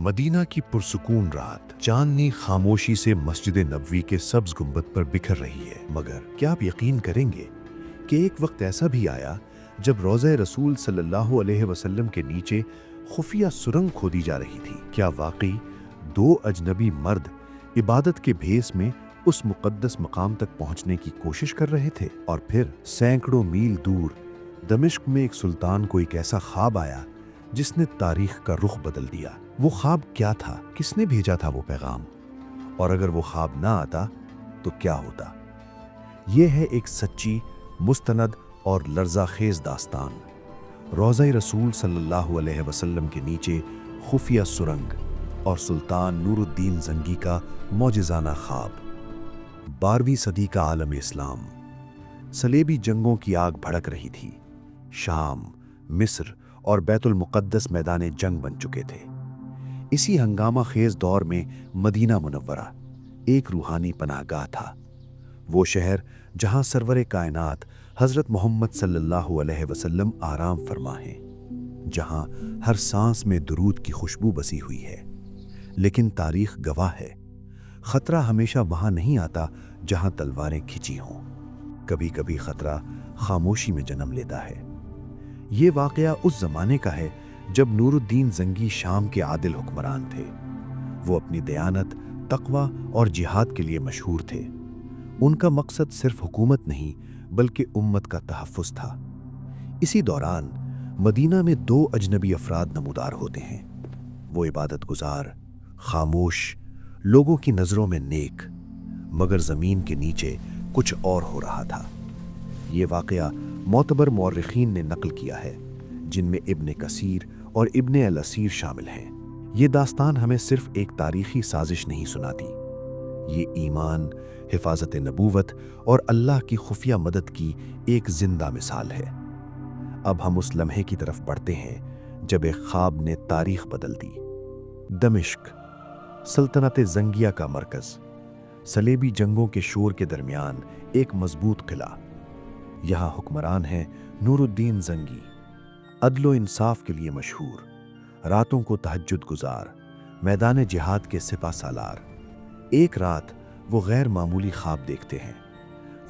Medina की पुरसुकून रात चांदनी खामोशी से मस्जिद नबवी के सब्ज गुंबद पर बिखर रही है। मगर क्या आप यकीन करेंगे कि एक वक्त ऐसा भी आया जब रोज़े रसूल सल्लल्लाहु अलैहि वसल्लम के नीचे खुफिया सुरंग खोदी जा रही थी। क्या वाकई दो अजनबी मर्द इबादत के भेस में उस मुकद्दस मकाम तक पहुंचने की कोशिश कर रहे थे? और फिर सैकड़ों मील दूर दमिश्क में एक सुल्तान को एक ऐसा ख्वाब आया जिसने तारीख का रुख बदल दिया। वो ख्वाब क्या था? किसने भेजा था वो पैगाम? और अगर वो ख्वाब ना आता तो क्या होता? ये है एक सच्ची, मुस्तनद और लर्ज़ाखेज़ दास्तान, रोज़ा रसूल सल्लल्लाहु अलैहि वसल्लम के नीचे खुफिया सुरंग और सुल्तान नूरुद्दीन ज़ंगी का मौजिज़ाना ख्वाब। 12वीं सदी का आलम इस्लाम। सलेबी जंगों की आग भड़क रही थी। शाम, मिस्र और बैतुल मुक़द्दस मैदान जंग बन चुके थे। इसी हंगामा खेज दौर में मदीना मुनव्वरा एक रूहानी पनाहगाह था। वो शहर जहां सरवरे कायनात हज़रत मोहम्मद सल्लल्लाहु अलैहि वसल्लम आराम फरमा हैं, जहां हर सांस में दुरूद की खुशबू बसी हुई है। लेकिन तारीख गवाह है, खतरा हमेशा वहां नहीं आता जहां तलवारें खिंची हों। कभी कभी खतरा खामोशी में जन्म लेता है। ये वाक़या उस ज़माने का है जब नूरुद्दीन ज़ंगी शाम के आदिल हुक्मरान थे। वो अपनी दयानत, तक़वा और जिहाद के लिए मशहूर थे। उनका मकसद सिर्फ हुकूमत नहीं बल्कि उम्मत का तहफ़्फ़ुज़ था। इसी दौरान मदीना में दो अजनबी अफराद नमूदार होते हैं। वो इबादत गुजार, खामोश, लोगों की नज़रों में नेक, मगर ज़मीन के नीचे कुछ और हो रहा था। ये वाक़या मोतबर मौर्रिखीन ने नकल किया है, जिनमें इब्न कसीर और इब्न अल असीर शामिल हैं। ये दास्तान हमें सिर्फ एक तारीखी साजिश नहीं सुनाती, ये ईमान, हिफाजत नबूवत और अल्लाह की खुफिया मदद की एक जिंदा मिसाल है। अब हम उस लम्हे की तरफ बढ़ते हैं जब एक ख्वाब ने तारीख बदल दी। दमिश्क, सल्तनत ज़ंगिया का मरकज़, सलेबी जंगों के शोर के दरमियान एक मजबूत किला। यहाँ हुक्मरान हैं नूरुद्दीन ज़ंगी, अदलो इंसाफ के लिए मशहूर, रातों को तहज्जुद गुजार, मैदान जिहाद के सिपा सालार। एक रात वो गैर मामूली ख्वाब देखते हैं।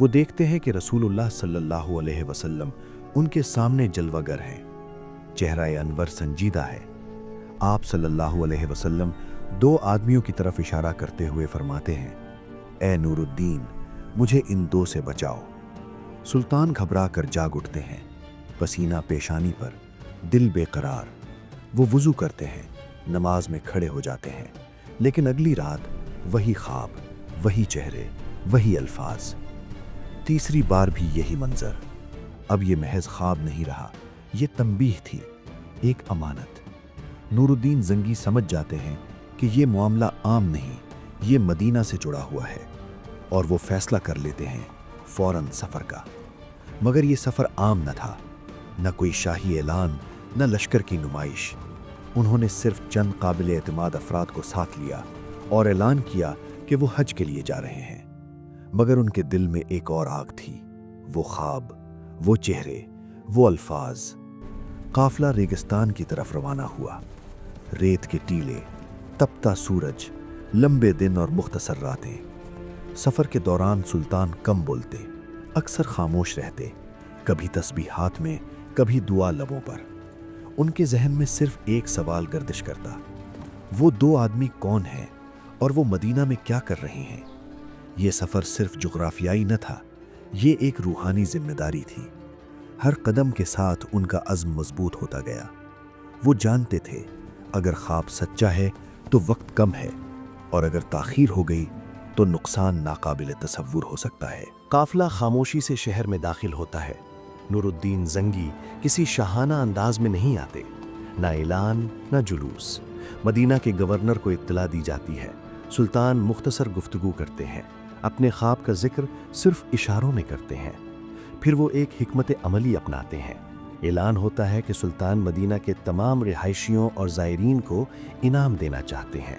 वो देखते हैं कि रसूलुल्लाह सल्लल्लाहु अलैहि वसल्लम उनके सामने जलवागर हैं। चेहरा अनवर संजीदा है। आप सल्लल्लाहु अलैहि वसल्लम दो आदमियों की तरफ इशारा करते हुए फरमाते हैं, ए नूरुद्दीन, मुझे इन दो से बचाओ। सुल्तान घबरा कर जाग उठते हैं, पसीना पेशानी पर, दिल बेकरार। वो वुज़ू करते हैं, नमाज में खड़े हो जाते हैं। लेकिन अगली रात वही ख्वाब, वही चेहरे, वही अल्फाज। तीसरी बार भी यही मंजर। अब ये महज ख्वाब नहीं रहा, ये तंबीह थी, एक अमानत। नूरुद्दीन ज़ंगी समझ जाते हैं कि ये मामला आम नहीं, ये मदीना से जुड़ा हुआ है, और वो फैसला कर लेते हैं फौरन सफ़र का। मगर ये सफ़र आम न था, न कोई शाही ऐलान, न लश्कर की नुमाइश। उन्होंने सिर्फ चंद काबिल एतमाद अफराद को साथ लिया और ऐलान किया कि वो हज के लिए जा रहे हैं। मगर उनके दिल में एक और आग थी, वो ख्वाब, वो चेहरे, वो अल्फाज। काफिला रेगिस्तान की तरफ रवाना हुआ। रेत के टीले, तपता सूरज, लंबे दिन और मुख्तसर रातें। सफ़र के दौरान सुल्तान कम बोलते, अक्सर खामोश रहते, कभी तस्बीह हाथ में, कभी दुआ लबों पर। उनके जहन में सिर्फ एक सवाल गर्दिश करता, वो दो आदमी कौन हैं और वो मदीना में क्या कर रहे हैं। ये सफ़र सिर्फ जुग्राफियाई न था, ये एक रूहानी जिम्मेदारी थी। हर कदम के साथ उनका अज़्म मजबूत होता गया। वो जानते थे, अगर ख्वाब सच्चा है तो वक्त कम है, और अगर ताख़ीर हो गई तो नुकसान नाकाबिल तसव्वुर हो सकता है। काफिला खामोशी से शहर में दाखिल होता है। नूरुद्दीन ज़ंगी किसी शाहाना अंदाज में नहीं आते, ना ऐलान, ना जुलूस। मदीना के गवर्नर को इत्तला दी जाती है। सुल्तान मुख्तसर गुफ्तगू करते हैं, अपने ख्वाब का जिक्र सिर्फ इशारों में करते हैं। फिर वो एक हिकमत अमली अपनाते हैं। ऐलान होता है कि सुल्तान मदीना के तमाम रिहायशियों और ज़ायरीन को इनाम देना चाहते हैं।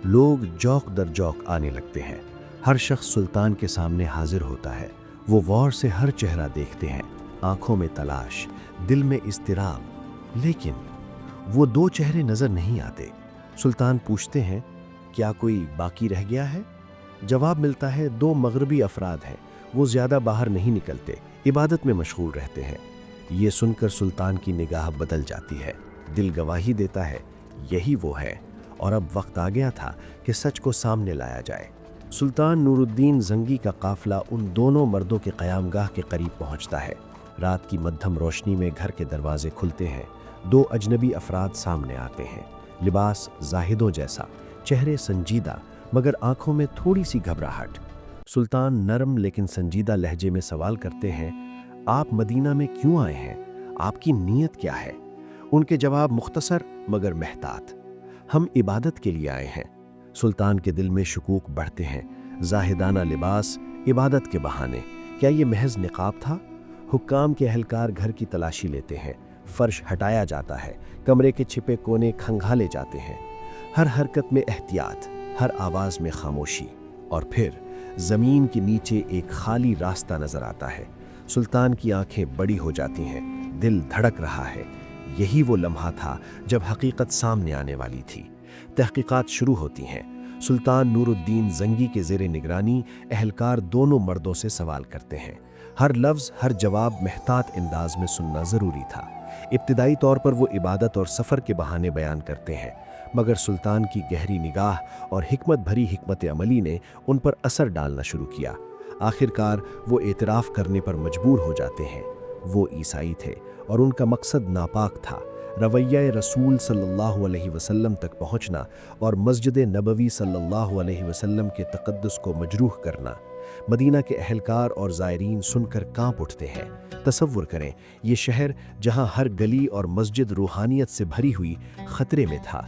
लोग जौक दर जौक आने लगते हैं। हर शख्स सुल्तान के सामने हाजिर होता है। वो गौर से हर चेहरा देखते हैं, आंखों में तलाश, दिल में इज़्तिराब। लेकिन वो दो चेहरे नजर नहीं आते। سلطان پوچھتے ہیں کیا کوئی باقی رہ گیا ہے؟ جواب ملتا ہے 2 مغربی افراد ہیں، وہ زیادہ باہر نہیں نکلتے، عبادت میں مشغول رہتے ہیں۔ یہ سن کر سلطان کی نگاہ بدل جاتی ہے، دل گواہی دیتا ہے یہی وہ ہے، اور اب وقت آ گیا تھا کہ سچ کو سامنے لایا جائے۔ سلطان نور الدین زنگی کا قافلہ ان دونوں مردوں کے قیام گاہ کے قریب پہنچتا ہے۔ رات کی مدھم روشنی میں گھر کے دروازے کھلتے ہیں، 2 اجنبی افراد سامنے آتے ہیں، لباس زاہدوں جیسا، چہرے سنجیدہ مگر آنکھوں میں تھوڑی سی گھبراہٹ۔ سلطان نرم لیکن سنجیدہ لہجے میں سوال کرتے ہیں، آپ مدینہ میں کیوں آئے ہیں؟ آپ کی نیت کیا ہے؟ ان کے جواب مختصر مگر محتاط، ہم عبادت کے لیے آئے ہیں۔ سلطان کے دل میں شکوک بڑھتے ہیں، زاہدانہ لباس، عبادت کے بہانے، کیا یہ محض نقاب تھا؟ حکام کے اہلکار گھر کی تلاشی لیتے ہیں، فرش ہٹایا جاتا ہے، کمرے کے چھپے کونے کھنگالے جاتے ہیں، ہر حرکت میں احتیاط، ہر آواز میں خاموشی، اور پھر زمین کے نیچے ایک خالی راستہ نظر آتا ہے۔ سلطان کی آنکھیں بڑی ہو جاتی ہیں، دل دھڑک رہا ہے۔ یہی وہ لمحہ تھا جب حقیقت سامنے آنے والی تھی۔ تحقیقات شروع ہوتی ہیں۔ سلطان نور الدین زنگی کے زیر نگرانی اہلکار دونوں مردوں سے سوال کرتے ہیں۔ ہر لفظ، ہر جواب محتاط انداز میں سننا ضروری تھا۔ ابتدائی طور پر وہ عبادت اور سفر کے بہانے بیان کرتے ہیں، مگر سلطان کی گہری نگاہ اور حکمت بھری حکمت عملی نے ان پر اثر ڈالنا شروع کیا۔ آخرکار وہ اعتراف کرنے پر مجبور ہو جاتے ہیں، وہ عیسائی تھے اور ان کا مقصد ناپاک تھا، رویہ رسول صلی اللہ علیہ وسلم تک پہنچنا اور مسجد نبوی صلی اللہ علیہ وسلم کے تقدس کو مجروح کرنا۔ مدینہ کے اہلکار اور زائرین سن کر کانپ اٹھتے ہیں۔ تصور کریں، یہ شہر جہاں ہر گلی اور مسجد روحانیت سے بھری ہوئی خطرے میں تھا۔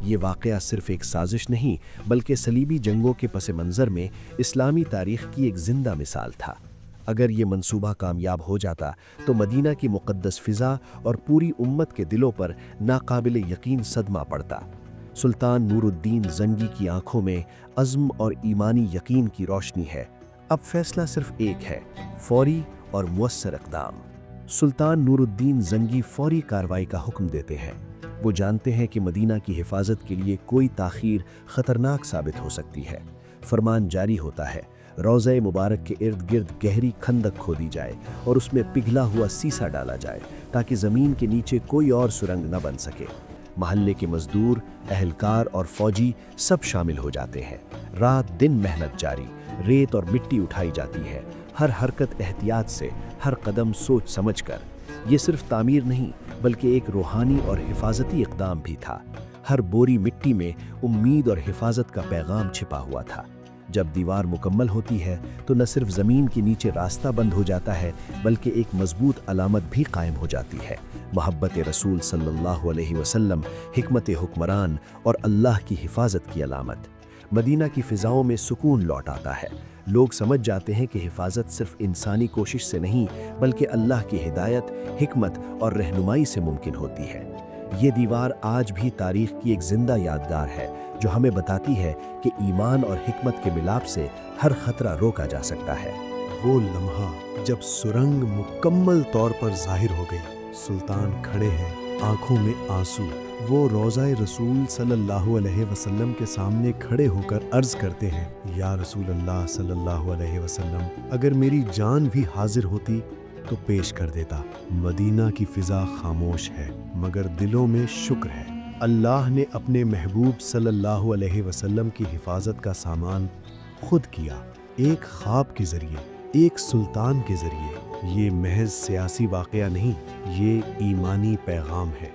یہ واقعہ صرف ایک سازش نہیں بلکہ صلیبی جنگوں کے پس منظر میں اسلامی تاریخ کی ایک زندہ مثال تھا۔ اگر یہ منصوبہ کامیاب ہو جاتا تو مدینہ کی مقدس فضا اور پوری امت کے دلوں پر ناقابل یقین صدمہ پڑتا۔ سلطان نور الدین زنگی کی آنکھوں میں عزم اور ایمانی یقین کی روشنی ہے۔ اب فیصلہ صرف ایک ہے، فوری اور مؤثر اقدام۔ سلطان نور الدین زنگی فوری کارروائی کا حکم دیتے ہیں۔ وہ جانتے ہیں کہ مدینہ کی حفاظت کے لیے کوئی تاخیر خطرناک ثابت ہو سکتی ہے۔ فرمان جاری ہوتا ہے، روضہ مبارک کے ارد گرد گہری کھندق کھودی جائے اور اس میں پگھلا ہوا سیسا ڈالا جائے تاکہ زمین کے نیچے کوئی اور سرنگ نہ بن سکے۔ محلے کے مزدور، اہلکار اور فوجی سب شامل ہو جاتے ہیں۔ رات دن محنت جاری، ریت اور مٹی اٹھائی جاتی ہے، ہر حرکت احتیاط سے، ہر قدم سوچ سمجھ کر۔ یہ صرف تعمیر نہیں بلکہ ایک روحانی اور حفاظتی اقدام بھی تھا۔ ہر بوری مٹی میں امید اور حفاظت کا پیغام چھپا ہوا تھا۔ جب دیوار مکمل ہوتی ہے تو نہ صرف زمین کے نیچے راستہ بند ہو جاتا ہے بلکہ ایک مضبوط علامت بھی قائم ہو جاتی ہے، محبت رسول صلی اللہ علیہ وسلم، حکمت حکمران اور اللہ کی حفاظت کی علامت۔ مدینہ کی فضاؤں میں سکون لوٹ آتا ہے۔ لوگ سمجھ جاتے ہیں کہ حفاظت صرف انسانی کوشش سے نہیں بلکہ اللہ کی ہدایت، حکمت اور رہنمائی سے ممکن ہوتی ہے۔ یہ دیوار آج بھی تاریخ کی ایک زندہ یادگار ہے جو ہمیں بتاتی ہے کہ ایمان اور حکمت کے ملاپ سے ہر خطرہ روکا جا سکتا ہے۔ وہ لمحہ جب سرنگ مکمل طور پر ظاہر ہو گئی، سلطان کھڑے ہیں، آنکھوں میں آنسو۔ وہ روضہ رسول صلی اللہ علیہ وسلم کے سامنے کھڑے ہو کر عرض کرتے ہیں، یا رسول اللہ صلی اللہ علیہ وسلم، اگر میری جان بھی حاضر ہوتی تو پیش کر دیتا۔ مدینہ کی فضا خاموش ہے مگر دلوں میں شکر ہے۔ اللہ نے اپنے محبوب صلی اللہ علیہ وسلم کی حفاظت کا سامان خود کیا، ایک خواب کے ذریعے، ایک سلطان کے ذریعے۔ یہ محض سیاسی واقعہ نہیں، یہ ایمانی پیغام ہے۔